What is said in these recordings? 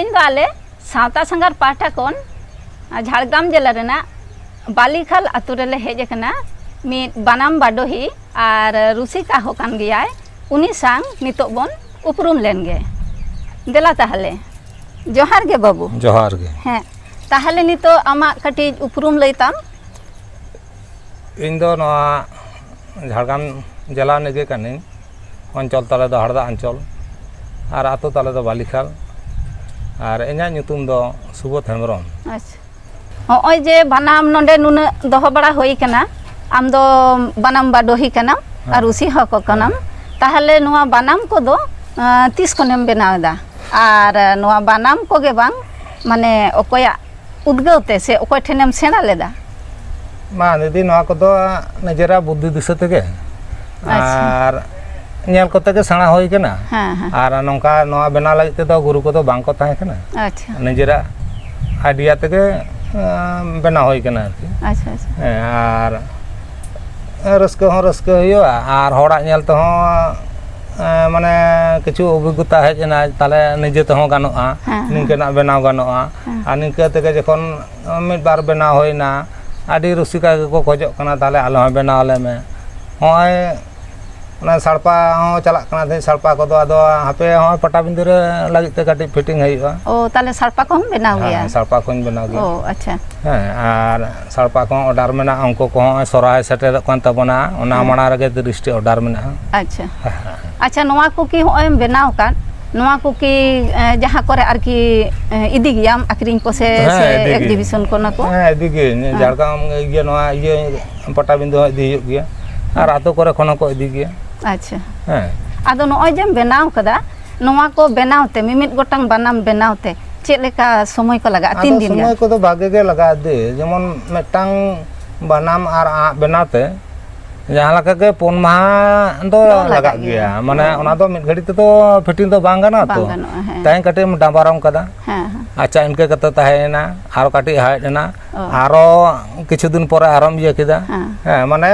तेहेन आले सावता संगार पाठा कोन झाड़ग्राम जिला रेना बालीखाल आतु रेले हेज कना मिद बनाम बाडोही और रुसिका होकान गयाय उनी सांग नितो बोन उपरुम लेनगे देला ताहले जोहार गे बाबू जोहार गे हैं ताहले नितो आमा कटी उपरुम लैताम इन दो नवा झाड़ग्राम जिला नेगे कनी अंचल ताले दो हरदा अंचल और आतो ताले दो बालीखाल और इना ᱧᱩᱛᱩᱢ दो सुबोध हेम्ब्रम। अच्छा होय जे बनाम नोंडे नुन दोहो बड़ा होई कना आम दो बनाम बाडोही कना और रुसी हको कनाम ताहले नुआ बनाम को दो तीस कोनेम बनावदा और नुआ बनाम को गे बांग माने ओकोया उद्गवते से ओकोय ठेनेम सेना लेदा मा निदि नवा को दो नजरा बुद्धि दिशा तेगे और नेल कोते के सेना होई कना और नोंका नवा बना लागि ते दो गुरु को दो बांग को ताहे कना। अच्छा नजरा आइडिया तेगे बना होई कना। अच्छा अच्छा और रस्क हो और होड़ा नेल तो माने किछु अभिज्ञता हेजना ताले निजे तो गानोआ निंकेना बनाव गानोआ और निंके तेगे जखन मिद बार बनाव होइना आडी रुसिका को खोजो कना ताले आलो बनावले में होय ना सड़पा हो चला कना थे सड़पा को दो आदो हापे हो पटाबिंदु रे लागि ते काटी फिटिंग हइवा। ओ ताले सड़पा को हम बनाव गया सड़पा को बनाव गया। ओ अच्छा हां और सड़पा को ऑर्डर में ना अंको को सराय सेटर कोन तबना ओना मणा रे दृष्टि ऑर्डर में। अच्छा अच्छा नोवा को की होय बनाव का नोवा को की जहां करे आर की इदी गयाम आक्रिन को से एग्जीबिशन को ना को हां इदी गे झाड़ग्राम ये नोवा ये पटाबिंदु इदी हुई गया और आतो करे खनो को इदी गया। अच्छा हां आदो नोय जेम बनाव कदा नोवा को बनावते मिमित गोटांग बनाम बनावते चेलेका समय को लगा 3 दिन समय को तो भागे के लगा दे जेमन मेटांग बनाम और आ बनाते जहां लगा के 4 माह दो लगा गया माने ओना दो मिद घड़ी तो फिटिंग तो बांग गाना तो ताई कटे डाबारम कदा। अच्छा इनके कते ताहेना आरो काटी हाइना आरो किछु दिन पर आराम ये किदा माने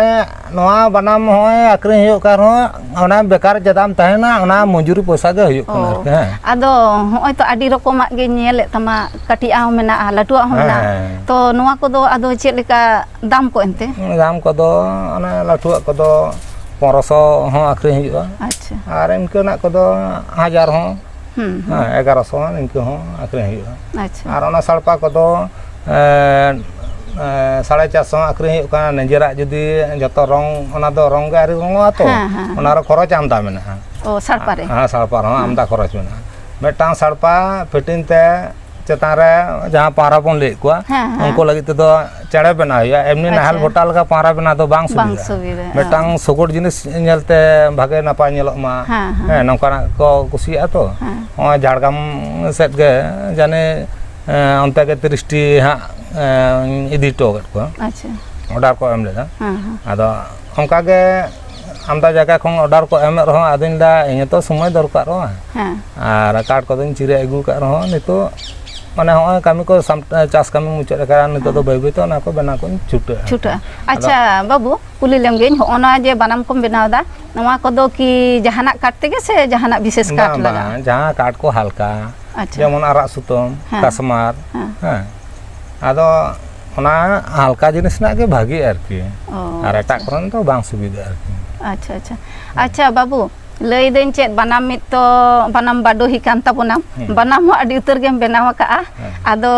नोआ बनाम होय आक्रे हुयो कार हो ओना बेकार जदाम ताहेना ओना मजूरी पैसा गे हुयो कना। आदो होय तो आडी रकमा गे नेले तमा काटी आ मेना लाटुआ हो मेना तो नोआ को दो आदो चेलेका दाम को एनते दाम को दो ओना लाटुआ को दो 1500 हो आक्रे हुयो। अच्छा और इनके ना को दो 1000 हो 1100 इनके हो आक्रे हुयो। अच्छा और ओना सड़पा को दो 450 आक्रे हुयो का नजरा जदी जतो रंग ओना दो रंग गारी रंगवा तो ओना रो खरच आमदा मेना। ओ सड़पा रे हां सड़पा रो आमदा खरच मेना मेटांग सड़पा फिटिंग ते चेतान रे जहां पारा बन ले को उनको लगी तो चढ़े बना हुआ एमनी नाहल भोटाल का पारा बना तो बांग सुविधा मेटांग सगोड़ जिनिस नेलते भागे नापा नेलोग मा हे नोकाना को कुसिया तो होय झाड़ग्राम सेट गे जाने अंते के 30 टी हा इदी टोगट को। अच्छा ऑर्डर को एम लेदा आदो हमका गे आमदा जगह खन ऑर्डर को एम रहो आदिन दा इन तो समय दरकार हो और कार्ड को दिन चिरे अगु का रहो नितो माने होय कामी को चास कामी मुचाद का नितो तो बैबे तो ना को बना को छुटा। अच्छा बाबू कुली लेमगे होना जे बनाम को बनावदा नवा को दो की जहाना काटते के से जहाना विशेष काट लगा जहां काट को हल्का जेमन आरा सुतम कासमार हां आदो ओना हल्का जिनिस ना के भागी आरकी और एटा करन तो बांग सुविधा आरकी। अच्छा अच्छा अच्छा बाबू लई देन चेत बनाम मित तो बनाम बाडोही कान ताबोना बनाम आडी उतर गेम बनावा का आदो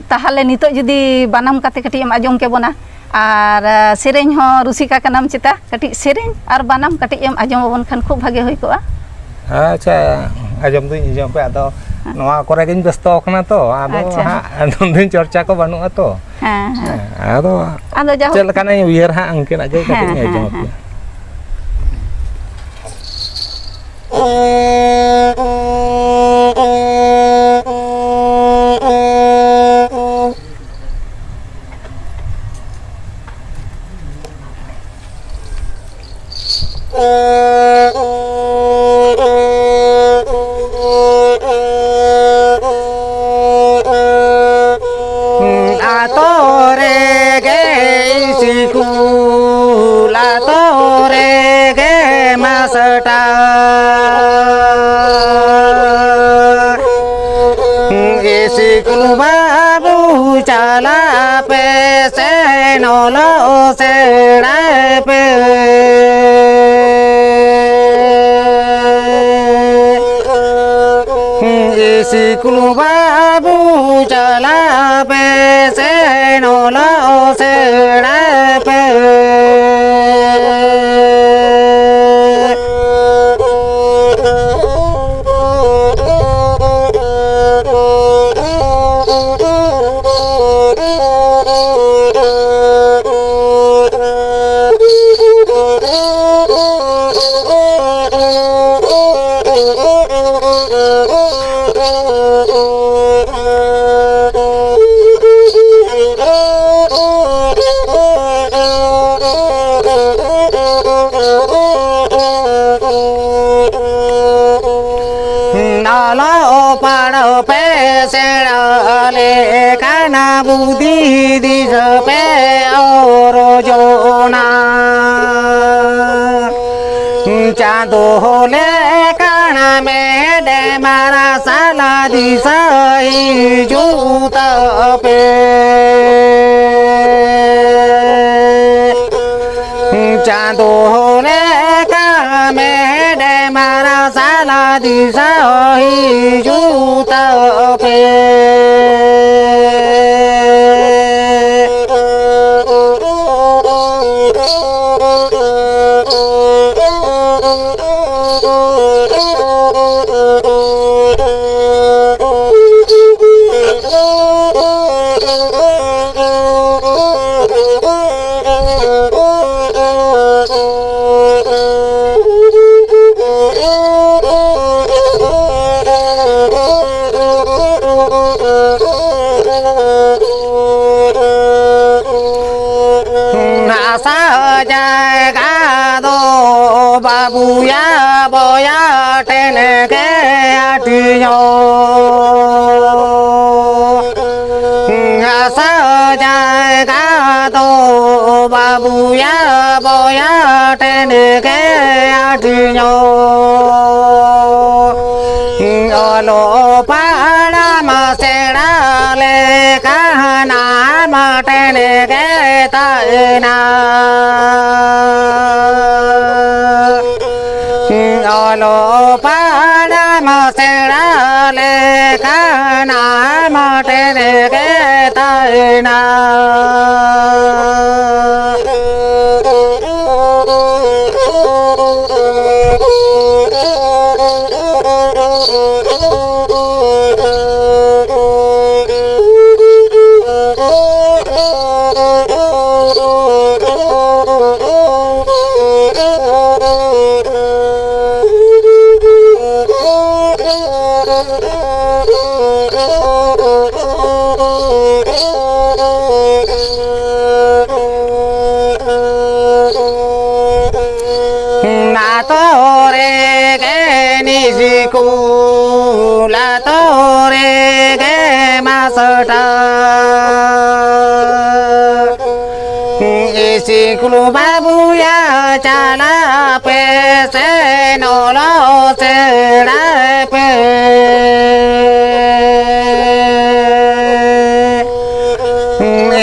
ताहले नितो जदी बनाम काते कटी एम आजम के बोना और सेरेन हो रुसिका का नाम चिता कटी सेरेन और बनाम कटी एम आजम बन खान खूब भागे होई को। अच्छा आजम तो आजम पे आदो नवा करे गिन व्यस्त कना तो आदो दिन चर्चा को बनुआ तो हां आदो आदो चल कना उयर हा अंके ना के कटी आजम पे lo se ra pe isi kulu babu chala pe se no lo se ra pe budi di sepe oro jona chando le kana me de mara sala di sai juta pe chando le kana me de mara sala di sai juta pe babuya boya tene ke atiyo asa jaga to babuya boya tene ke atiyo olo para masera le kahana matene ke taina olo para masera le kana matene ke taina la tore ke masata isi kulu babu ya chala pe se no lo se ra pe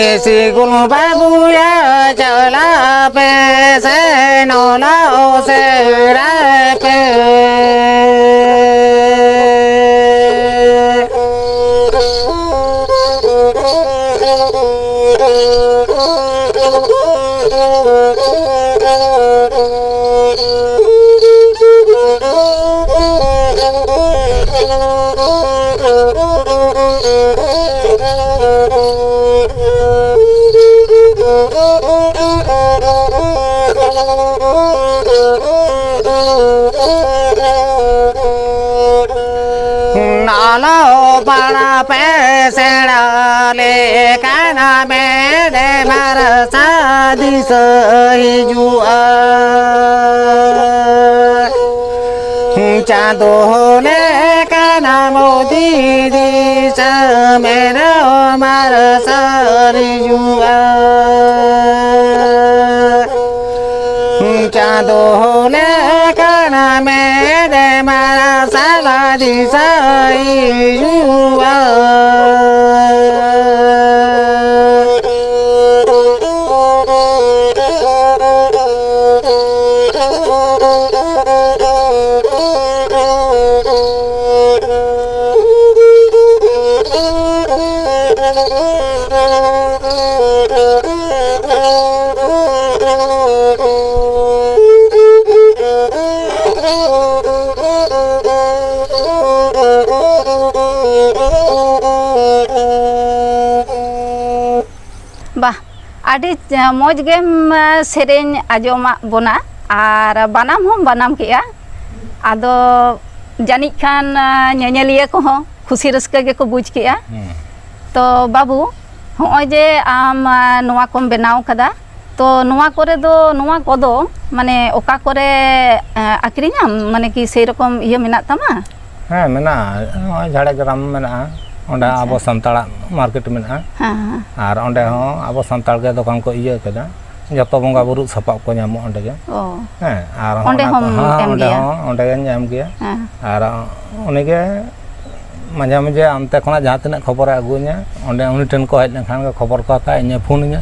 isi kulu babu ya chala pe se no lo se ra pe Nalo para pesera le kana me de marasa di sehijua chando le kana modi di samera marasa di jua chando le kana me de marasa di sehijua ᱟᱹᱰᱤ ᱢᱚᱡᱽ ᱜᱮᱢ ᱥᱮᱨᱮᱧ ᱟᱸᱡᱚᱢᱟᱜ ᱵᱚᱱᱟ ᱟᱨ ᱵᱟᱱᱟᱢ ᱦᱚᱸ ᱵᱟᱱᱟᱢ ᱠᱮᱜᱼᱟ ᱟᱫᱚ ᱡᱟᱹᱱᱤᱡ ᱠᱷᱟन ᱧᱮᱧᱮᱞᱤᱭᱟᱹ ᱠᱚᱦᱚᱸ ᱠᱷᱩᱥᱤ ᱨᱟᱹᱥᱠᱟᱹ ᱜᱮᱠᱚ ᱵᱩᱡᱽ ᱠᱮᱜᱼᱟ ᱛᱚ ᱵᱟᱹᱵᱩ ᱦᱚᱸᱜᱼᱚᱭ ᱡᱮ ᱟᱢ ᱱᱚᱣᱟ ᱠᱚᱢ ᱵᱮᱱᱟᱣ ᱠᱟᱫᱟ ᱛᱚ ᱱᱚᱣᱟ ᱠᱚᱨᱮ ᱫᱚ ᱱᱚᱣᱟ ᱠᱚᱫᱚ ᱢᱟᱱᱮ ᱚᱠᱟ ᱠᱚᱨᱮ ᱟᱠᱷᱨᱤᱧᱟᱢ ᱢᱟᱱᱮ ki ᱥᱮᱭ ᱨᱚᱠᱚᱢ ᱤᱭᱟᱹ ᱢᱮᱱᱟᱜ ᱛᱟᱢᱟ? ᱦᱮᱸ ᱢᱮᱱᱟᱜᱼᱟ ᱱᱚᱜᱼᱚᱭ ᱡᱷᱟᱲᱜᱨᱟᱢ ᱢᱮᱱᱟᱜᱼᱟ ᱚᱸᱰᱮ ᱟᱵᱚ ᱥᱟᱱᱛᱟᱲᱟᱜ ᱢᱟᱨᱠᱮᱴ ᱢᱮᱱᱟᱜᱼᱟ ᱟᱨ ᱚᱸᱰᱮ ᱦᱚᱸ ᱟᱵᱚ ᱥᱟᱱᱛᱟᱲ ᱜᱮ ᱫᱚᱠᱟन ᱠᱚ ᱤᱭᱟᱹ ᱠᱟᱫᱟ ᱡᱚᱛᱚ ᱵᱚᱸᱜᱟ ᱵᱩᱨᱩ ᱥᱟᱯᱟᱵ ᱠᱚ ᱧᱟᱢᱚᱜᱼᱟ ᱚᱸᱰᱮ ᱜᱮ ᱦᱮᱸ ᱟᱨ ᱚᱸᱰᱮ ᱦᱚᱸ ᱚᱸᱰᱮ ᱜᱮ ᱧᱟᱢ ᱜᱮᱭᱟ ᱟᱨ ᱩᱱᱤ ᱜᱮ ᱢᱟঝে ᱢᱟঝে ᱟᱢᱛᱮ ᱠᱷᱚᱱᱟᱜ ᱡᱟᱦᱟᱸ ᱛᱤᱱᱟᱹᱜ ᱠᱷᱚᱵᱚᱨᱮ ᱟᱹᱜᱩᱧᱟ ᱚᱸᱰᱮ ᱩᱱᱤ ᱴᱷᱮᱱ ᱠᱚ ᱦᱮᱡ ᱞᱮᱱᱠᱷᱟᱱ ᱜᱮ ᱠᱷᱚᱵᱚᱨ ᱠᱚ ᱦᱟᱛᱟᱣᱟ ᱤᱧᱮ ᱯᱷᱳᱱᱤᱧᱟ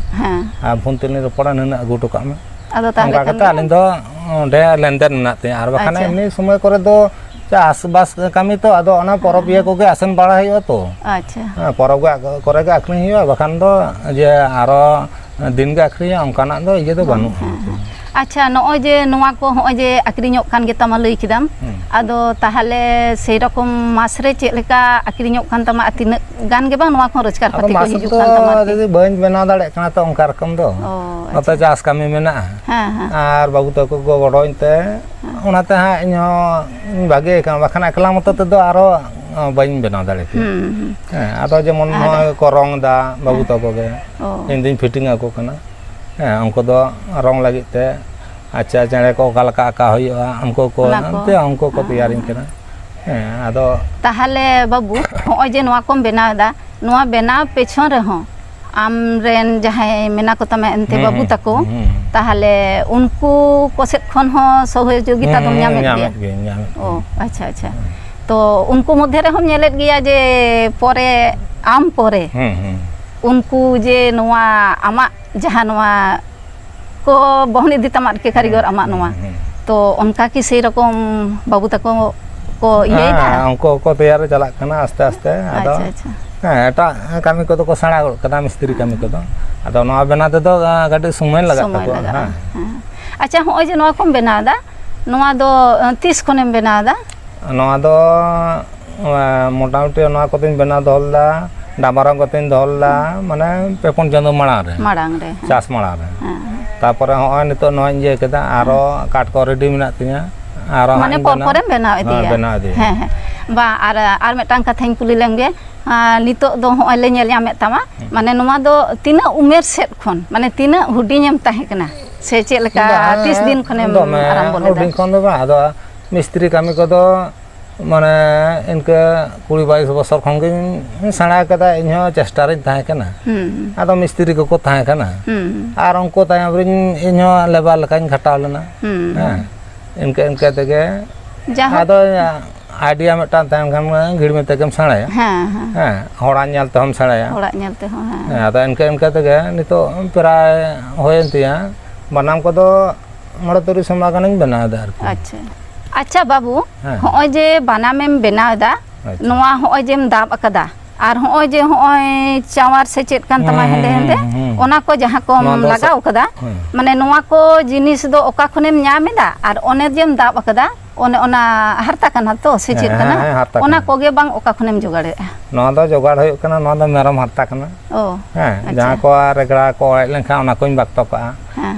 ᱟᱨ ᱯᱷᱳᱱ ᱛᱮᱞᱤᱧ ᱨᱚᱯᱚᱲᱟ ᱱᱩᱱᱟᱹᱜ ᱟᱹᱜᱩ ᱦᱚᱴᱚ ᱠᱟᱜ ᱢᱮ ᱚᱱᱠᱟ ᱠᱟᱛᱮ ᱟᱹᱞᱤᱧ ᱫᱚ ᱚᱸᱰᱮ ᱞᱮᱱᱫᱮᱱ ᱢᱮᱱᱟᱜ ᱛᱤᱧᱟ ᱟᱨ ᱵᱟᱠᱷᱟᱱ ᱮᱢᱱᱤ ᱥᱚᱢᱚᱭ ᱠᱚᱨᱮ ᱫᱚ ᱪᱟᱥᱵᱟᱥ ᱠᱟᱹᱢᱤ ᱛᱚ ᱟᱫᱚ ᱚᱱᱟ ᱯᱚᱨᱚᱵᱽ ᱤᱭᱟᱹ ᱠᱚᱜᱮ ᱟᱥᱮᱱ ᱵᱟᱲᱟ ᱦᱩᱭᱩᱜᱼᱟ ᱛᱚ ᱯᱚᱨᱚᱵᱽ ᱠᱚᱨᱮ ᱜᱮ ᱟᱠᱷᱨᱤᱧ ᱦᱩᱭᱩᱜᱼᱟ ᱵᱟᱠᱷᱟᱱ ᱫᱚ ᱡᱮ ᱟᱨᱚ ᱫᱤᱱ ᱜᱮ ᱟᱠᱷᱨᱤᱧᱟ ᱚᱱᱠᱟᱱᱟᱜ ᱫᱚ ᱤᱭᱟᱹ ᱫᱚ ᱵᱟᱹᱱᱩᱜᱼᱟ ᱟᱪᱪᱷᱟ ᱱᱚᱜᱼᱚᱭ ᱡᱮ ᱱᱚᱣᱟ ᱠᱚ ᱦᱚᱸᱜᱼᱚᱭ ᱡᱮ ᱟᱠᱷᱨᱤᱧᱚᱜ ᱠᱟᱱ ᱜᱮᱛᱟᱢᱟ ᱞᱟᱹᱭ ᱠᱮᱫᱟᱢ ᱟᱫᱚ ᱛᱟᱦᱚᱞᱮ ᱥᱮᱭ ᱨᱚᱠᱚᱢ ᱢᱟᱥ ᱨᱮ ᱪᱮᱫ ᱞᱮᱠᱟ ᱟᱠᱷᱨᱤᱧᱚᱜ ᱠᱟᱱ ᱛᱟᱢᱟ ᱛᱤᱱᱟᱹᱜ ᱜᱟᱱ ᱜᱮ ᱵᱟᱝ ᱱᱚᱣᱟ ᱠᱷᱚᱱ ᱨᱳᱡᱽᱜᱟᱨ ᱯᱟᱹᱛᱤ ᱠᱚ ᱦᱤᱡᱩᱜ ᱠᱟᱱ ᱛᱟᱢᱟ ᱡᱩᱫᱤ ᱵᱟᱹᱧ ᱵᱮᱱᱟᱣ ᱫᱟᱲᱮᱭᱟᱜ ᱠᱟᱱᱟ ᱛᱚ ᱚᱱᱠᱟ ᱨᱚᱠᱚᱢ ᱫᱚ ᱱᱚᱛᱮ ᱪᱟᱥ ᱠᱟᱹᱢᱤ ᱢᱮᱱᱟᱜᱼᱟ ᱟᱨ ᱵᱟᱹᱵᱩ ᱛᱟᱠᱚ ᱠᱚ ᱜᱚᱲᱚᱧ ᱛᱮ ᱚᱱᱟᱛᱮ ᱦᱟᱸᱜ ᱤᱧᱦᱚᱸ ᱵᱷᱟᱜᱮ ᱠᱟᱱᱟ ᱵᱟᱠᱷᱟᱱ ᱮᱠᱞᱟ ᱢᱚᱛᱚ ᱛᱮᱫᱚ ᱟᱨᱚ ᱵᱟᱹᱧ ᱵᱮᱱᱟᱣ ᱫᱟᱲᱮ ᱠᱮᱭᱟ ᱦᱮᱸ ᱟᱫᱚ ᱡᱮᱢᱚᱱ ᱱᱚᱜᱼᱚᱭ ᱠᱚ ᱨᱚᱝ ᱮᱫᱟ ᱵᱟᱹᱵᱩ ᱛᱟᱠᱚ ᱜᱮ ᱤᱧ ᱫᱩᱧ ᱯᱷᱤᱴᱤᱝ ᱟᱠᱚ ᱠᱟᱱᱟ ᱦᱮᱸ ᱩᱱᱠᱩ ᱫᱚ ᱨᱚᱝ ᱞᱟᱹᱜᱤᱫ ᱛᱮ ᱟᱪᱪᱷᱟ ᱪᱮᱬᱮ ᱠᱚ ᱚᱠᱟ ᱞᱮᱠᱟ ᱟᱸᱠᱟᱣ ᱦᱩᱭᱩᱜᱼᱟ ᱩᱱᱠᱩ ᱠᱚ ᱛᱮᱭᱟᱨᱤᱧ ᱠᱟᱱᱟ ᱦᱮᱸ ᱟᱫᱚ ᱛᱟᱦᱚᱞᱮ ᱵᱟᱹᱵᱩ ᱦᱚᱸᱜᱼᱚᱭ ᱡᱮ ᱱᱚᱣᱟ ᱠᱚᱢ ᱵᱮᱱᱟᱣ ᱮᱫᱟ ᱱᱚᱣᱟ ᱵᱮᱱᱟᱣ ᱯᱮᱪᱷᱚᱱ ᱨᱮᱦᱚᱸ ᱟᱢᱨᱮᱱ ᱡᱟᱦᱟᱸᱭ ᱢᱮᱱᱟᱜ ᱠᱚ ᱛᱟᱢᱟ ᱮᱱᱛᱮ ᱵᱟᱹᱵᱩ ᱛᱟᱠᱚ ᱛᱟᱦᱚᱞᱮ ᱩᱱᱠᱩ ᱠᱚ ᱥᱮᱫ ᱠᱷᱚᱱ ᱦᱚᱸ ᱥᱚᱦᱚᱡᱳᱜᱤতা ᱫᱚᱢ ᱧᱟᱢᱮᱫ ᱜᱮᱭᱟ ᱚ ᱟᱪᱪᱷᱟ ᱟᱪᱪᱷᱟ ᱛᱚ ᱩᱱᱠᱩ ᱢᱚᱫᱽᱫᱷᱮ ᱨᱮᱦᱚᱸᱢ ᱧᱮᱞᱮᱫ ᱜᱮᱭᱟ ᱡᱮ ᱯᱚᱨᱮ ᱟᱢ ᱯᱚᱨᱮ ᱩᱱᱠᱩ ᱡᱮ ᱱᱚᱣᱟ ᱟᱢᱟᱜ ᱡᱟᱦᱟᱸ ᱱᱚᱣᱟ ko bohon idi tamat ke karigor amak noa to onka ki sei rokom babu tako ko iye da onko ko teyar jalak kana aste aste ado eta kami ko ko sara kana mistri kami ko do ado noa bena te do gadi sumai lagat ko acha hoy je noa kom bena da noa do 30 konem bena da noa do motamoti noa ko tin bena dol da damarang ko tin dol da mane pepon jando marang re chas marang re তারপরে হয় নিতো নয় ইয়ে কেদা আরো কাট করে ready মেনাক তিᱧᱟ আরো মানে পরে বেনাও ইদিয়া হ্যাঁ হ্যাঁ বা আর মেটাং কাথাñ কুলি লেঙ্গে নিতো দো হয় লে ñel ñamet tama মানে নোয়া দো তিনা উমের সেট খন মানে তিনা হুডিñem তাহে kana সে চেক লেকা 30 দিন খনেম আরাম বলে হুডিñ খন দো বা আদো মিস্ত্রি কামি কদো মানে ইনকে 20-22 বছর খন গে সানা কাদা ইñho চেষ্টা রে তাহে kana ᱟᱫᱚ ᱢᱤᱥᱛᱨᱤ ᱠᱚᱠᱚ ᱛᱟᱦᱮᱸ ᱠᱟᱱᱟ ᱟᱨ ᱩᱱᱠᱩ ᱛᱟᱭᱚᱢ ᱨᱮ ᱤᱧᱦᱚᱸ ᱞᱮᱵᱟᱨ ᱞᱮᱠᱟᱧ ᱠᱷᱟᱴᱟᱣ ᱞᱮᱱᱟ ᱦᱮᱸ ᱤᱱᱠᱟᱹ ᱛᱮᱜᱮ ᱟᱫᱚ ᱟᱭᱰᱤᱭᱟ ᱢᱤᱫᱴᱟᱝ ᱛᱟᱦᱮᱱ ᱠᱷᱟᱱ ᱜᱷᱤᱲᱢᱤ ᱛᱮᱜᱮᱢ ᱥᱮᱬᱟᱭᱟ ᱦᱮᱸ ᱦᱚᱲᱟᱜ ᱧᱮᱞ ᱛᱮᱦᱚᱢ ᱥᱮᱬᱟᱭᱟ ᱦᱮᱸ ᱟᱫᱚ ᱤᱱᱠᱟᱹ ᱛᱮᱜᱮ ᱱᱤᱛᱚᱜ ᱯᱨᱟᱭ ᱦᱩᱭᱮᱱ ᱛᱤᱧᱟ ᱵᱟᱱᱟᱢ ᱠᱚᱫᱚ 30 ᱥᱮᱨᱢᱟ ᱜᱟᱱᱤᱧ ᱵᱮᱱᱟᱣ ᱮᱫᱟ ᱟᱨᱠᱤ ᱟᱪᱪᱷᱟ ᱟᱪᱪᱷᱟ ᱵᱟᱵᱩ ᱦᱚᱸᱜᱼᱚᱭ ᱡᱮ ᱵᱟᱱᱟᱢᱮᱢ ᱵᱮᱱᱟᱣ ᱮᱫᱟ ᱱᱚᱣᱟ ᱦᱚᱸᱜᱼᱚᱭ ᱡᱮᱢ ᱫᱟᱵ ᱟᱠᱟᱫᱟ ᱟᱨ ᱦᱚᱸᱜᱼᱚᱭ ᱡᱮ ᱦᱚᱸᱜᱼᱚᱭ ᱪᱟᱣᱟᱨ ᱥᱮ ᱪᱮᱫ ᱠᱟᱱ ᱛᱟᱢᱟ ᱦᱮᱸᱫᱮ ᱦᱮᱸᱫᱮ ᱚᱱᱟ ᱠᱚ ᱡᱟᱦᱟᱸ ᱠᱚᱢ ᱞᱟᱜᱟᱣ ᱟᱠᱟᱫᱟ ᱢᱟᱱᱮ ᱱᱚᱣᱟ ᱠᱚ ᱡᱤᱱᱤᱥ ᱫᱚ ᱚᱠᱟ ᱠᱷᱚᱱᱮᱢ ᱧᱟᱢ ᱮᱫᱟ ᱟᱨ ᱚᱱᱮ ᱡᱮᱢ ᱫᱟᱵ ᱟᱠᱟᱫᱟ ᱚᱱᱟ ᱦᱟᱨᱛᱟ ᱠᱟᱱᱟ ᱛᱚ ᱥᱮ ᱪᱮᱫ ᱠᱟᱱᱟ ᱚᱱᱟ ᱠᱚᱜᱮ ᱵᱟᱝ ᱚᱠᱟ ᱠᱷᱚᱱᱮᱢ ᱡᱚᱜᱟᱲᱮᱜᱼᱟ ᱱᱚᱣᱟ ᱫᱚ ᱡᱚᱜᱟᱲ ᱦᱩᱭᱩᱜ ᱠᱟᱱᱟ ᱱᱚᱣᱟ ᱫᱚ ᱢᱮᱨᱚᱢ ᱦᱟᱨᱛᱟ ᱠᱟᱱᱟ ᱦᱮᱸ ᱡᱟᱦᱟᱸ ᱠᱚ ᱨᱮᱜᱲᱟ ᱠᱚ ᱚᱲᱮᱡ ᱞᱮᱱᱠᱷᱟᱱ ᱚᱱᱟ ᱠᱚᱧ ᱵᱟᱠᱛᱚ ᱠᱟᱜᱼᱟ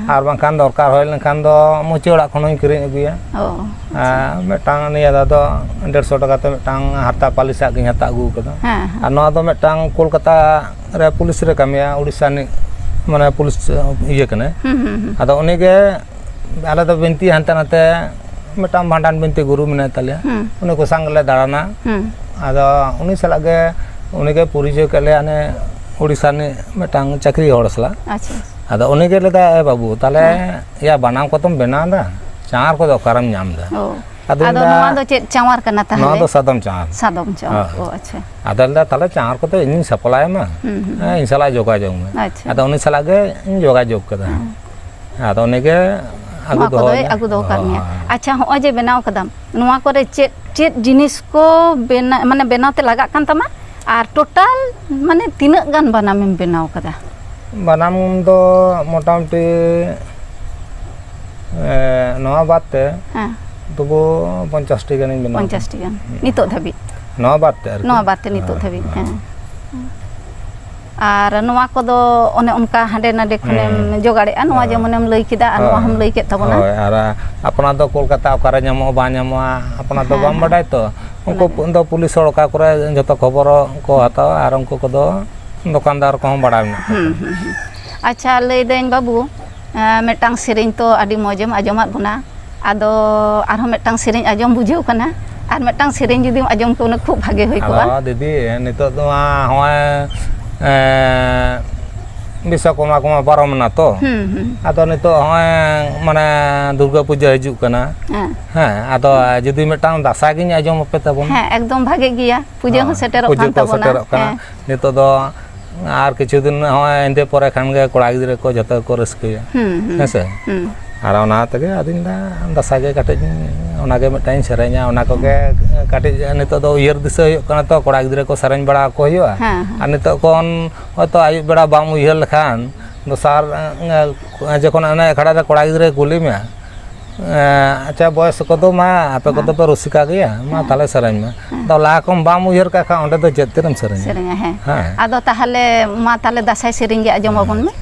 ᱟᱨ ᱵᱟᱝᱠᱷᱟᱱ ᱫᱚᱨᱠᱟর ᱦᱩᱭ ᱞᱮᱱᱠᱷᱟᱱ ᱫᱚ ᱢᱩᱪᱤ ᱚᱲᱟᱜ ᱠᱷᱚᱱ ᱦᱚᱸᱧ ᱠᱤᱨᱤᱧ ᱟᱹᱜᱩᱭᱟ ᱢᱤᱫᱴᱟᱝ ᱱᱤᱭᱟᱹ ᱫᱚ 150 ᱴᱟᱠᱟ তে ᱢᱤᱫᱴᱟᱝ ᱦᱟᱨᱛᱟ ᱯᱟলিᱥᱟᱜ ᱜᱤᱧ ᱦᱟᱛᱟᱣ ᱟᱹᱜᱩ ᱠᱟᱫᱟ ᱟᱨ ᱱᱚᱣᱟ ᱫᱚ ᱢᱤᱫᱴᱟᱝ ᱠᱳᱞᱠᱟᱛᱟ ᱨᱮ ᱯᱩᱞᱤᱥ ᱨᱮ ᱠᱟᱹᱢᱤᱭᱟ ᱩᱲᱤᱥᱥᱟ ᱢᱟᱱᱮ ᱯᱩᱞᱤᱥ ᱤᱭᱟᱹ ᱠᱟᱱᱟ ᱟᱫᱚ ᱩᱱᱤ ᱜᱮ ᱟᱞᱮ ᱫᱚ ᱵᱤᱱᱛᱤ ᱦᱟᱱᱛᱮ ᱱᱟᱛᱮ ᱢᱤᱫᱴᱟᱝ ᱵᱷᱟᱸᱰᱟᱱ ᱵᱤᱱᱛᱤ ᱜᱩᱨᱩ ᱢᱮᱱᱟᱭ ᱛᱟᱞᱮᱭᱟ ᱩᱱᱤ ᱠᱚ ᱥᱟᱝ ᱞᱮ ᱫᱟᱬᱟᱱᱟ ᱟᱫᱚ ᱩᱱᱤ ᱥᱟᱞᱟᱜ ᱜᱮ ᱩᱱᱤ ᱜᱮ ᱯᱚᱨᱤᱪᱚᱭ ᱠᱮᱫ ᱞᱮᱭᱟ ᱚᱱᱮ ᱩᱲᱤᱥᱥᱟ ᱢᱤᱫᱴᱟᱝ ᱪᱟᱹᱠᱨᱤ ᱦᱚᱲ ᱥᱟᱞᱟᱜ ᱟᱫᱚ ᱩᱱᱤ ᱜᱮ ᱞᱟᱹᱭᱫᱟ ᱵᱟᱹᱵᱩ ᱛᱟᱦᱞᱮ ᱤᱭᱟᱹ ᱵᱟᱱᱟᱢ ᱠᱚᱛᱚᱢ ᱵᱮᱱᱟᱣ ᱮᱫᱟ ᱪᱟᱣᱟᱨ ᱠᱚᱫᱚ ᱚᱠᱟᱨᱮᱢ ᱧᱟᱢ ᱮᱫᱟ ᱟᱫᱚ ᱱᱚᱣᱟ ᱫᱚ ᱪᱮᱫ ᱪᱟᱣᱟᱨ ᱠᱟᱱᱟ ᱛᱟᱦᱞᱮ ᱱᱚᱣᱟ ᱫᱚ ᱥᱟᱫᱚᱢ ᱪᱟᱣᱟᱨ ᱳ ᱟᱪᱪᱷᱟ ᱟᱫᱚ ᱞᱟᱹᱭᱫᱟ ᱛᱟᱦᱞᱮ ᱪᱟᱣᱟᱨ ᱠᱚᱫᱚ ᱤᱧᱤᱧ ᱥᱟᱯᱞᱟᱭ ᱟᱢᱟ ᱤᱧ ᱥᱟᱞᱟᱜ ᱡᱳᱜᱟᱡᱳᱜᱽ ᱢᱮ ᱟᱫᱚ ᱩᱱᱤ ᱥᱟᱞᱟᱜ ᱜᱮ ᱤᱧ ᱡᱳᱜᱟᱡᱳᱜᱽ ᱠᱮᱫᱟ ᱟᱫᱚ ᱩᱱᱤ ᱜᱮ ᱟᱹᱜᱩ ᱫᱚᱦᱚ ᱠᱟᱜ ᱢᱮᱭᱟ ᱟᱪᱪᱷᱟ ᱦᱚᱸᱜᱼᱚᱭ ᱡᱮ ᱵᱮᱱᱟᱣ ᱠᱟᱫᱟᱢ ᱱᱚᱣᱟ ᱠᱚᱨᱮ ᱪᱮᱫ ᱡᱤᱱᱤᱥ ᱠᱚ ᱢᱟᱱᱮ ᱵᱮᱱᱟᱣ তে লাগাক kan tama আর টোটাল মানে তিনাᱹᱜ গান বানামেম বেনাও কাদা বানাম দো মোটামুটি নয়া বাদতে তবু 50 টি গানিᱧ বেনাও 50 টি গান নিতো ধাবি নয়া বাদতে আর নয়া বাদতে নিতো ধাবি হ্যাঁ ᱟᱨ ᱱᱚᱣᱟ ᱠᱚᱫᱚ ᱚᱱᱮ ᱚᱱᱠᱟ ᱦᱟᱸᱰᱮ ᱱᱟᱰᱮ ᱠᱷᱚᱱᱮᱢ ᱡᱚᱜᱟᱲᱮᱜᱼᱟ ᱱᱚᱣᱟ ᱡᱮᱢᱚᱱᱮᱢ ᱞᱟᱹᱭ ᱠᱮᱫᱟ ᱟᱨ ᱱᱚᱣᱟ ᱦᱚᱢ ᱞᱟᱹᱭ ᱠᱮᱫ ᱛᱟᱵᱚᱱᱟ ᱦᱳᱭ ᱟᱨ ᱟᱯᱱᱟᱨ ᱫᱚ ᱠᱳᱞᱠᱟᱛᱟ ᱚᱠᱟᱨᱮ ᱧᱟᱢᱚᱜᱼᱟ ᱵᱟᱝ ᱧᱟᱢᱚᱜᱼᱟ ᱟᱯᱱᱟর ᱫᱚ ᱵᱟᱢ ᱵᱟᱰᱟᱭ ᱛᱚ ᱩᱱᱠᱩ ᱫᱚ ᱯᱩᱞᱤᱥ ᱦᱚᱲ ᱚᱠᱟ ᱠᱚᱨᱮ ᱡᱚᱛᱚ ᱠᱷᱚᱵᱚᱨ ᱠᱚ ᱦᱟᱛᱟᱣᱟ ᱟᱨ ᱩᱱᱠᱩ ᱠᱚᱫᱚ ᱫᱚᱠᱟᱱᱫᱟᱨ ᱠᱚᱦᱚᱸ ᱵᱟᱲᱟᱭ ᱢᱮᱱᱟᱜ ᱠᱚᱣᱟ ᱟᱪᱪᱷᱟ ᱞᱟᱹᱭᱫᱟᱹᱧ ᱵᱟᱹᱵᱩ ᱢᱤᱫᱴᱟᱝ ᱥᱮᱨᱮᱧ ᱛᱚ ᱟᱹᱰᱤ ᱢᱚᱡᱮᱢ ᱟᱸᱡᱚᱢᱟᱫ ᱵᱚᱱᱟ ᱟᱫᱚ ᱟᱨᱦᱚᱸ ᱢᱤᱫᱴᱟᱝ ᱥᱮᱨᱮᱧ ᱟᱸᱡᱚᱢ ᱵᱩᱡᱷᱟᱹᱣ ᱠᱟᱱᱟ ᱟᱨ ᱢᱤᱫᱴᱟᱝ ᱥᱮᱨᱮᱧ ᱡᱩᱫᱤᱢ ᱟᱸᱡᱚᱢ ᱠᱚ ᱠᱷᱩᱵ ᱵᱷᱟᱜᱮ ᱦᱩᱭ ᱠᱚᱜᱼᱟ ᱟᱫᱚ ᱫᱤᱫᱤ ᱱᱤᱛᱚᱜ ᱫᱚ ᱦᱚᱸᱜᱼᱚᱭ ᱵᱤᱥᱥᱚᱠᱚᱨᱢᱟ ᱠᱚᱢᱟ ᱯᱟᱨᱚᱢᱮᱱᱟ ᱛᱚ ᱟᱫᱚ ᱱᱤᱛᱚᱜ ᱦᱚᱸᱜᱼᱚᱭ ᱢᱟᱱᱮ ᱫᱩᱨᱜᱟᱹ ᱯᱩᱡᱟᱹ ᱦᱤᱡᱩᱜ ᱠᱟᱱᱟ ᱦᱮᱸ ᱟᱫᱚ ᱡᱩᱫᱤ ᱢᱤᱫᱴᱟᱝ ᱫᱟᱸᱥᱟᱭ ᱜᱤᱧ ᱟᱸᱡᱚᱢ ᱟᱯᱮ ᱛᱟᱵᱚᱱ ᱦᱮᱸ ᱮᱠᱫᱚᱢ ᱵᱷᱟᱜᱮ ᱜᱮᱭᱟ ᱯᱩᱡᱟᱹ ᱦᱚᱸ ᱥᱮᱴᱮᱨᱚᱜ ᱠᱟᱱ ᱛᱟᱵᱚᱱᱟ ᱥᱮᱴᱮᱨᱚᱜ ᱠᱟᱱᱟ ᱱᱤᱛᱚᱜ ᱫᱚ ᱟᱨ ᱠᱤᱪᱷᱩ ᱫᱤᱱ ᱦᱚᱸᱜᱼᱚᱭ ᱮᱸᱫᱮ ᱯᱚᱨᱮ ᱠᱷᱟᱱ ᱜᱮ ᱠᱚᱲᱟ ᱜᱤᱫᱽᱨᱟᱹ ᱠᱚ ᱡᱚᱛᱚ ᱠᱚ ᱨᱟᱹᱥᱠᱟᱹᱭᱟ ᱦᱮᱸᱥᱮ ᱟᱨ ᱚᱱᱟ ᱛᱮᱜᱮ ᱟᱫᱚᱧ ᱫᱟ ᱫᱟᱸᱥᱟᱭ ᱜᱮ ᱠᱟᱹᱴᱤᱡ ᱚᱱᱟᱜᱮ ᱢᱤᱫᱴᱟᱝ ᱤᱧ ᱥᱮᱨᱮᱧᱟ ᱚᱱᱟ ᱠᱚᱜᱮ ᱠᱟᱹᱴᱤᱡ ᱱᱤᱛᱚᱜ ᱫᱚ ᱩᱭᱦᱟᱹᱨ ᱫᱤᱥᱟᱹ ᱦᱩᱭᱩᱜ ᱠᱟᱱᱟ ᱛᱚ ᱠᱚᱲᱟ ᱜᱤᱫᱽᱨᱟᱹ ᱠᱚ ᱥᱮᱨᱮᱧ ᱵᱟᱲᱟ ᱟᱠᱚ ᱦᱩᱭᱩᱜᱼᱟ ᱟᱨ ᱱᱤᱛᱚᱜ ᱠᱷᱚᱱ ᱦᱚᱭᱛᱚ ᱟᱹᱭᱩᱵ ᱵᱮᱲᱟ ᱵᱟᱢ ᱩᱭᱦᱟᱹᱨ ᱞᱮᱠᱷᱟᱱ ᱫᱚᱥᱟᱨ ᱡᱚᱠᱷᱚᱱ ᱚᱱᱮ ᱟᱠᱷᱲᱟ ᱨᱮ ᱠᱚᱲᱟ ᱜᱤᱫᱽᱨᱟᱹ ᱠᱩᱞᱤ ᱢᱮᱭᱟ ᱟᱪᱪᱷᱟ ᱵᱚᱭᱚᱥ ᱠᱚᱫᱚ ᱢᱟ ᱟᱯᱮ ᱠᱚᱫᱚ ᱯᱮ ᱨᱩᱥᱤᱠᱟ ᱜᱮᱭᱟ ᱢᱟ ᱛᱟᱦᱞᱮ ᱥᱮᱨᱮᱧ ᱢᱮ ᱟᱫᱚ ᱞᱟᱦᱟ ᱠᱷᱚᱱ ᱵᱟᱢ ᱩᱭᱦᱟᱹᱨ ᱠᱟᱜ ᱠᱷᱟᱱ ᱚᱸᱰᱮ ᱫᱚ ᱪᱮᱫ ᱛᱮᱢ ᱥᱮᱨᱮᱧᱟ ᱦᱮᱸ ᱟᱫᱚ ᱛᱟᱦᱞᱮ ᱢᱟ ᱛᱟᱦᱞᱮ ᱫᱟᱸᱥᱟᱭ ᱥᱮᱨᱮᱧ ᱜᱮ ᱟᱸᱡᱚᱢ ᱟᱵᱚᱱ ᱢᱮ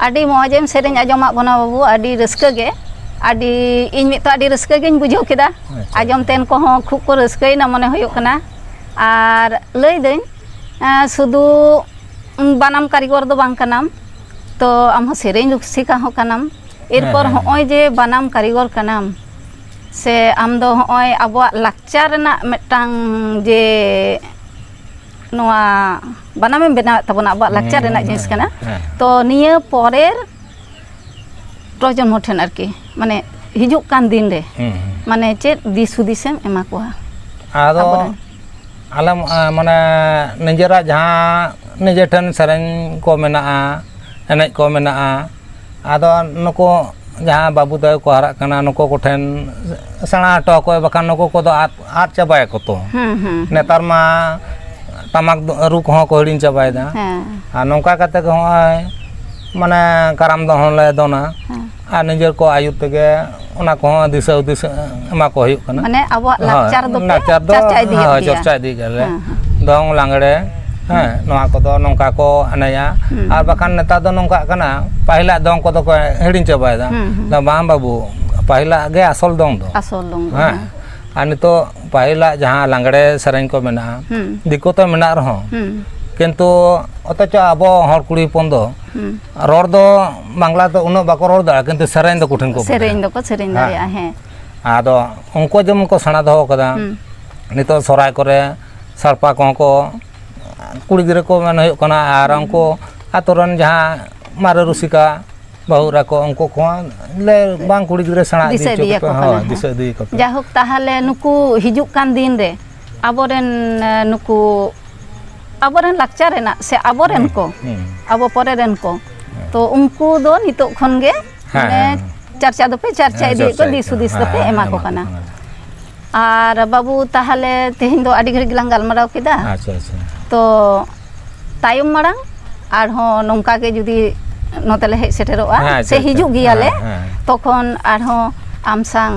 ᱟᱹᱰᱤ ᱢᱚᱡᱮᱢ ᱥᱮᱨᱮᱧ ᱟᱸᱡᱚᱢᱟᱜ ᱵᱚᱱᱟ ᱵᱟᱵᱩ ᱟᱹᱰᱤ ᱨᱟᱹᱥᱠᱟᱹ ᱜᱮ ᱟᱹᱰᱤ ᱤᱧ ᱢᱤᱫ ᱛᱚ ᱟᱹᱰᱤ ᱨᱟᱹᱥᱠᱟᱹ ᱜᱤᱧ ᱵᱩᱡᱷᱟᱹᱣ ᱠᱮᱫᱟ ᱟᱸᱡᱚᱢ ᱛᱮᱱ ᱠᱚᱦᱚᱸ ᱠᱷᱩᱵ ᱠᱚ ᱨᱟᱹᱥᱠᱟᱹᱭᱮᱱᱟ ᱢᱚᱱᱮ ᱦᱩᱭᱩᱜ ᱠᱟᱱᱟ ᱟᱨ ᱞᱟᱹᱭᱫᱟᱹᱧ ᱥᱩᱫᱷᱩ ᱵᱟᱱᱟᱢ ᱠᱟᱹᱨᱤᱜᱚᱨ ᱫᱚ ᱵᱟᱝ ᱠᱟᱱᱟᱢ ᱛᱚ ᱟᱢ ᱦᱚᱸ ᱥᱮᱨᱮᱧ ᱨᱩᱥᱤᱠᱟ ᱦᱚᱸ ᱠᱟᱱᱟᱢ ᱮᱨᱯᱚᱨ ᱦᱚᱸᱜᱼᱚᱭ ᱡᱮ ᱵᱟᱱᱟᱢ ᱠᱟᱹᱨᱤᱜᱚᱨ ᱠᱟᱱᱟᱢ ᱥᱮ ᱟᱢ ᱫᱚ ᱦᱚᱸᱜᱼᱚᱭ ᱟᱵᱚᱣᱟᱜ ᱞᱟᱠᱪᱟᱨ ᱨᱮᱱᱟᱜ ᱢᱤᱫᱴᱟᱝ ᱡᱮ ᱱᱚᱣᱟ ᱵᱟᱱᱟᱢᱮᱢ ᱵᱮᱱᱟᱣᱮᱫ ᱛᱟᱵᱚᱱᱟ ᱟᱵᱚᱣᱟᱜ ᱞᱟᱠᱪᱟᱨ ᱨᱮᱱᱟᱜ ᱡᱤᱱᱤᱥ ᱠᱟᱱᱟ ᱛᱚ ᱱᱤᱭᱟᱹ ᱯᱚᱨᱮᱨ ᱯᱨᱚᱡᱚᱱᱢᱚ ᱴᱷᱮᱱ ᱟᱨᱠᱤ ᱢᱟᱱᱮ ᱦᱤᱡᱩᱜ ᱠᱟᱱ ᱫᱤᱱ ᱨᱮ ᱢᱟᱱᱮ ᱪᱮᱫ ᱫᱤᱥ ᱦᱩᱫᱤᱥᱮᱢ ᱮᱢᱟ ᱠᱚᱣᱟ ᱟᱫᱚ ᱟᱞᱮ ᱢᱟᱱᱮ ᱱᱤᱡᱮᱨᱟᱜ ᱡᱟᱦᱟᱸ ᱱᱤᱡᱮ ᱴᱷᱮᱱ ᱥᱮᱨᱮᱧ ᱠᱚ ᱢᱮᱱᱟᱜᱼᱟ ᱮᱱᱮᱡ ko ᱢᱮᱱᱟᱜᱼᱟ ᱟᱫᱚ ᱱᱩᱠᱩ ᱡᱟᱦᱟᱸ ᱵᱟᱹᱵᱩ ᱛᱟᱠᱚ ᱠᱚ ᱦᱟᱨᱟᱜ ᱠᱟᱱᱟ ᱱᱩᱠᱩ ᱠᱚᱴᱷᱮᱱ ᱥᱮᱬᱟ ᱦᱚᱴᱚ ᱟᱠᱚ ᱵᱟᱠᱷᱟᱱ ᱱᱩᱠᱩ ᱠᱚᱫᱚ ᱟᱫ ᱪᱟᱵᱟᱭᱟᱠᱚ ᱛᱚ ᱱᱮᱛᱟᱨ ᱢᱟ ᱴᱟᱢᱟᱠ ᱨᱩ ᱠᱚᱦᱚᱸ ᱠᱚ ᱦᱤᱲᱤᱧ ᱪᱟᱵᱟᱭᱮᱫᱟ ᱟᱨ ᱱᱚᱝᱠᱟ ᱠᱟᱛᱮ ᱜᱮ ᱦᱚᱸᱜᱼᱚᱭ ᱢᱟᱱᱮ ᱠᱟᱨᱟᱢ ᱫᱚᱱ ᱦᱚᱸᱞᱮ ᱫᱚᱱᱟ ᱟᱨ ᱱᱤᱡᱮᱨ ᱠᱚ ᱟᱭᱩᱨ ᱛᱮᱜᱮ ᱚᱱᱟ ᱠᱚᱦᱚᱸ ᱫᱤᱥᱟᱹ ᱦᱩᱫᱤᱥ ᱮᱢᱟ ᱠᱚ ᱦᱩᱭᱩᱜ ᱠᱟᱱᱟ ᱢᱟᱱᱮ ᱟᱵᱚᱣᱟᱜ ᱞᱟᱠᱪᱟᱨ ᱫᱚ ᱪᱚᱨᱪᱟ ᱤᱫᱤ ᱜᱮᱭᱟᱞᱮ ᱫᱚᱝ ᱞᱟᱜᱽᱲᱮ ᱱᱚᱣᱟ ᱠᱚᱫᱚ ᱱᱚᱝᱠᱟ ᱠᱚ ᱮᱱᱮᱡᱟ ᱟᱨ ᱵᱟᱠᱷᱟᱱ ᱱᱮᱛᱟᱨ ᱫᱚ ᱱᱚᱝᱠᱟᱜ ᱠᱟᱱᱟ ᱯᱟᱹᱦᱤᱞᱟᱜ ᱫᱚᱝ ᱠᱚᱫᱚ ᱠᱚ ᱦᱤᱲᱤᱧ ᱪᱟᱵᱟᱭᱮᱫᱟ ᱵᱟᱝ ᱵᱟᱹᱵᱩ ᱯᱟᱹᱦᱤᱞᱟᱜ ᱜᱮ ᱟᱥᱚᱞ ᱫᱚᱝ ᱫᱚ ᱟᱨ ᱱᱤᱛᱚᱜ ᱯᱟᱹᱦᱤᱞᱟᱜ ᱡᱟᱦᱟᱸ ᱞᱟᱜᱽᱲᱮ ᱥᱮᱨᱮᱧ ᱠᱚ ᱢᱮᱱᱟᱜᱼᱟ ᱫᱤᱠᱩ ᱛᱮ ᱢᱮᱱᱟᱜ ᱨᱮᱦᱚᱸ ᱠᱤᱱᱛᱩ ᱚᱛᱷᱚᱪᱚ ᱟᱵᱚ ᱦᱚᱲ ᱠᱩᱲᱤ ᱦᱚᱯᱚᱱ ᱫᱚ ᱨᱚᱲ ᱫᱚ ᱵᱟᱝᱞᱟ ᱫᱚ ᱩᱱᱟᱹᱜ ᱵᱟᱠᱚ ᱨᱚᱲ ᱫᱟᱲᱮᱭᱟᱜᱼᱟ ᱠᱤᱱᱛᱩ ᱥᱮᱨᱮᱧ ᱫᱚ ᱠᱩᱴᱷᱤᱱ ᱠᱚ ᱥᱮᱨᱮᱧ ᱫᱚᱠᱚ ᱥᱮᱨᱮᱧ ᱫᱟᱲᱮᱭᱟᱜᱼᱟ ᱦᱮᱸ ᱟᱫᱚ ᱩᱱᱠᱩ ᱡᱮᱢᱚᱱ ᱠᱚ ᱥᱮᱬᱟ ᱫᱚᱦᱚ ᱠᱟᱫᱟ ᱱᱤᱛᱚᱜ ᱥᱚᱨᱦᱟᱭ ᱠᱚᱨᱮ ᱥᱟᱲᱯᱟ ᱠᱚᱦᱚᱸ ᱠᱚ ᱠᱩᱲᱤ ᱜᱤᱫᱽᱨᱟᱹ ko ᱢᱮᱱ ᱦᱩᱭᱩᱜ ᱠᱟᱱᱟ ᱟᱨ ᱩᱱᱠᱩ ᱟᱛᱳ ᱨᱮᱱ ᱡᱟᱦᱟᱸ ᱢᱟᱨᱮ ᱨᱩᱥᱤᱠᱟ ᱵᱟᱹᱦᱩᱨᱟ ᱠᱚ ᱩᱱᱠᱩ ᱠᱚᱦᱚᱸ ᱞᱮ ᱵᱟᱝ ᱠᱩᱲᱤ ᱜᱤᱫᱽᱨᱟᱹ ᱥᱮᱬᱟ ᱤᱫᱤ ᱫᱤᱥᱟᱹ ᱤᱫᱤ ᱠᱚ ᱡᱟᱭᱦᱳᱠ ᱛᱟᱦᱚᱞᱮ ᱱᱩᱠᱩ ᱦᱤᱡᱩᱜ ᱠᱟᱱ ᱫᱤᱱ ᱨᱮ ᱟᱵᱚᱨᱮᱱ ᱱᱩᱠᱩ ᱟᱵᱚᱨᱮᱱ ᱞᱟᱠᱪᱟᱨ ᱨᱮᱱᱟᱜ ᱥᱮ ᱟᱵᱚᱨᱮᱱ ko ᱟᱵᱚ ᱯᱚᱨᱮ ᱨᱮᱱ ko ᱛᱚ ᱩᱱᱠᱩ ᱫᱚ ᱱᱤᱛᱚᱜ ᱠᱷᱚᱱ ᱜᱮ ᱢᱟᱱᱮ ᱪᱟᱨᱪᱟ ᱫᱚᱯᱮ ᱪᱟᱨᱪᱟ ᱤᱫᱤᱭᱮᱫ ᱠᱚ ᱫᱤᱥ ᱦᱩᱫᱤᱥ ᱫᱚᱯᱮ ᱮᱢᱟ ᱠᱚ ᱠᱟᱱᱟ ᱟᱨ ᱵᱟᱵᱩ ᱛᱟᱦᱚᱞᱮ ᱛᱮᱦᱮᱧ ᱫᱚ ᱟᱹᱰᱤ ᱜᱷᱟᱹᱲᱤᱡ ᱜᱮᱞᱟᱝ ᱜᱟᱞᱢᱟᱨᱟᱣ ᱠᱮᱫᱟ ᱛᱚ ᱛᱟᱭᱚᱢ ᱢᱟᱲᱟᱝ ᱟᱨᱦᱚᱸ ᱱᱚᱝᱠᱟ ᱜᱮ ᱡᱩᱫᱤ ᱱᱚᱛᱮ ᱞᱮ ᱦᱮᱡ ᱥᱮᱴᱮᱨᱚᱜᱼᱟ ᱥᱮ ᱦᱤᱡᱩᱜ ᱜᱮᱭᱟᱞᱮ ᱛᱚᱠᱷᱚᱱ ᱟᱨᱦᱚᱸ ᱟᱢ ᱥᱟᱶ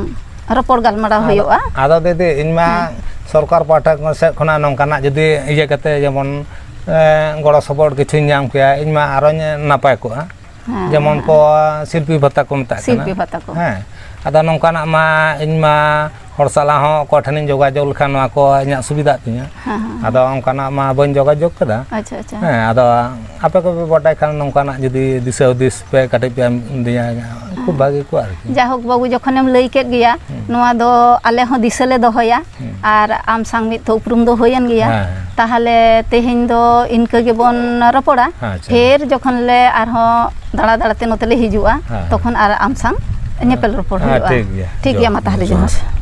ᱨᱚᱯᱚᱲ ᱜᱟᱞᱢᱟᱨᱟᱣ ᱦᱩᱭᱩᱜᱼᱟ ᱟᱫᱚ ᱫᱤᱫᱤ ᱤᱧ ᱢᱟ ᱥᱚᱨᱠᱟᱨ ᱯᱟᱦᱴᱟ ᱥᱮᱫ ᱠᱷᱚᱱᱟᱜ ᱱᱚᱝᱠᱟᱱᱟᱜ ᱡᱩᱫᱤ ᱤᱭᱟᱹ ᱠᱟᱛᱮ ᱡᱮᱢᱚᱱ ᱜᱚᱲᱚ ᱥᱚᱯᱚᱦᱚᱫ ᱠᱤᱪᱷᱩᱧ ᱧᱟᱢ ᱠᱮᱭᱟ ᱤᱧ ᱢᱟ ᱟᱨᱚᱧ ᱱᱟᱯᱟᱭ ᱠᱚᱜᱼᱟ ᱡᱮᱢᱚᱱ ᱠᱚ ᱥᱤল্ᱯᱤ ᱵᱷᱟᱛᱟ ko ᱢᱮᱛᱟᱜ ᱠᱟᱱᱟ ᱥᱤল্ᱯᱤ ᱵᱷᱟᱛᱟ ko ᱟᱫᱚ ᱱᱚᱝᱠᱟᱱᱟᱜ ᱢᱟ ᱤᱧ ᱢᱟ ᱦᱚᱲ ᱥᱟᱞᱟᱜ ᱦᱚᱸ ᱚᱠᱚᱭ ᱴᱷᱮᱱᱤᱧ ᱡᱳᱜᱟᱡᱳᱜᱽ ᱞᱮᱠᱷᱟᱱ ᱱᱚᱣᱟ ᱠᱚ ᱤᱧᱟᱹᱜ ᱥᱩᱵᱤᱫᱷᱟᱜ ᱛᱤᱧᱟ ᱟᱫᱚ ᱚᱱᱠᱟᱱᱟᱜ ᱢᱟ ᱵᱟᱹᱧ ᱡᱳᱜᱟᱡᱳᱜᱽ ᱠᱟᱫᱟ ᱟᱫᱚ ᱟᱯᱮ ᱠᱚᱯᱮ ᱵᱟᱰᱟᱭ ᱠᱷᱟᱱ ᱱᱚᱝᱠᱟᱱᱟᱜ ᱡᱩᱫᱤ ᱫᱤᱥᱟᱹ ᱦᱩᱫᱤᱥ ᱯᱮ ᱠᱟᱹᱴᱤᱡ ᱯᱮ ᱮᱢᱫᱤᱧᱟ ᱠᱷᱩᱵ ᱵᱷᱟᱜᱤ ᱠᱚᱜᱼᱟ ᱟᱨᱠᱤ ᱡᱟᱭᱦᱳᱠ ᱵᱟᱵᱩ ᱡᱚᱠᱷᱚᱱᱮᱢ ᱞᱟᱹᱭ ᱠᱮᱫ ᱜᱮᱭᱟ ᱱᱚᱣᱟ ᱫᱚ ᱟᱞᱮ ᱦᱚᱸ ᱫᱤᱥᱟᱹ ᱞᱮ ᱫᱚᱦᱚᱭᱟ ᱟᱨ ᱟᱢ ᱥᱟᱶ ᱢᱤᱫ ᱛᱷᱚ ᱩᱯᱨᱩᱢ ᱫᱚ ᱦᱩᱭᱮᱱ ᱜᱮᱭᱟ ᱛᱟᱦᱚᱞᱮ ᱛᱮᱦᱮᱧ ᱫᱚ ᱤᱱᱠᱟᱹ ᱜᱮᱵᱚᱱ ᱨᱚᱯᱚᱲᱟ ᱯᱷᱮᱨ ᱡᱚᱠᱷᱚᱱ ᱞᱮ ᱟᱨᱦᱚᱸ दाड़ा दाड़ाते नोते ले हिजुआ तखन आर आम संग नेपेल रपड़ हुआ ठीक गया मा ताहले जोहार।